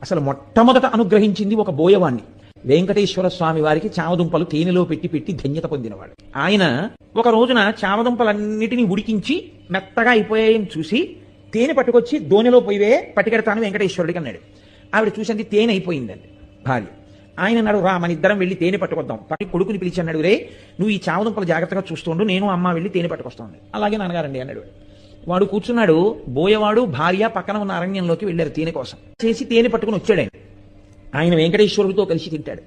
అసలు మొట్టమొదట అనుగ్రహించింది ఒక బోయవాణ్ణి. వెంకటేశ్వర స్వామి వారికి చామదుంపలు తేనెలో పెట్టి పెట్టి ధన్యత పొందినవాడు ఆయన. ఒక రోజున చామదుంపలన్నిటినీ ఉడికించి మెత్తగా అయిపోయాయని చూసి తేనె పట్టుకొచ్చి దోణిలో పోయివే పట్టుకెడతాను వెంకటేశ్వరుడికి అన్నాడు. ఆవిడ చూసింది తేనె అయిపోయిందండి భార్య. ఆయన అన్నాడు, రా మన ఇద్దరం వెళ్ళి తేనె పట్టుకొద్దాం. కొడుకుని పిలిచి అన్నాడు, రే నువ్వు ఈ చామదుంపలు జాగ్రత్తగా చూస్తుండు, నేను అమ్మ వెళ్ళి తేనె పట్టుకొస్తాను. అలాగే నాన్నగారండి అన్నాడు. వాడు కూర్చున్నాడు. బోయవాడు భార్య పక్కన ఉన్న అరణ్యంలోకి వెళ్ళారు తేనె కోసం. చేసి తేనె పట్టుకుని వచ్చాడు ఆయన. ఆయన వెంకటేశ్వరుడితో కలిసి తింటాడు.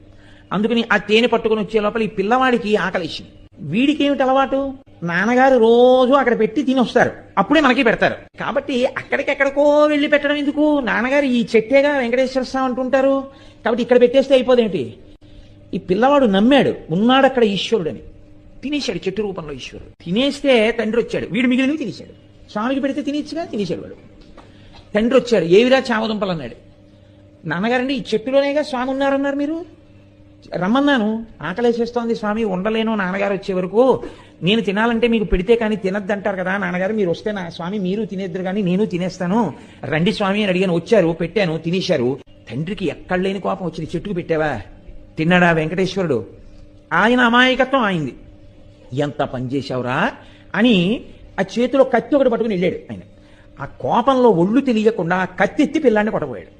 అందుకని ఆ తేనె పట్టుకుని వచ్చే లోపల ఈ పిల్లవాడికి ఆకలిసింది. వీడికి ఏమిటి అలవాటు, నాన్నగారు రోజు అక్కడ పెట్టి తిని వస్తారు, అప్పుడే మనకి పెడతారు. కాబట్టి అక్కడికెక్కడికో వెళ్ళి పెట్టడం ఎందుకు, నాన్నగారు ఈ చెట్టేగా వెంకటేశ్వర స్వామి అంటుంటారు, కాబట్టి ఇక్కడ పెట్టేస్తే అయిపోదేంటి. ఈ పిల్లవాడు నమ్మాడు, ఉన్నాడు అక్కడ ఈశ్వరుడని. తినేశాడు చెట్టు రూపంలో ఈశ్వరుడు. తినేస్తే తండ్రి వచ్చాడు, వీడు మిగిలినవి తినేశాడు. స్వామికి పెడితే తినేచ్చుగా, తినేశాడు వాడు. తండ్రి వచ్చాడు, ఏవిరా చామదుంపలు అన్నాడు. నాన్నగారండి ఈ చెట్టులోనేగా స్వామి ఉన్నారన్నారు, మీరు రమ్మన్నాను, ఆకలేసేస్తోంది స్వామి, ఉండలేను నాన్నగారు వచ్చే వరకు, నేను తినాలంటే మీకు పెడితే కానీ తినద్దంటారు కదా నాన్నగారు, మీరు వస్తే నా స్వామి మీరు తినేద్దరు కానీ నేను తినేస్తాను, రండి స్వామి అని అడిగాను. వచ్చారు, పెట్టాను, తినేశారు. తండ్రికి ఎక్కడ లేని కోపం వచ్చింది, చెట్టుకు పెట్టావా, తిన్నాడా వెంకటేశ్వరుడు. ఆయన అమాయకత్వం ఆయింది. ఎంత పనిచేశావురా అని ఆ చేతిలో కత్తి ఒకటి పట్టుకుని వెళ్ళాడు ఆయన. ఆ కోపంలో ఒళ్ళు తెలియకుండా కత్తి ఎత్తి పిల్లాన్ని కొట్టబోయాడు.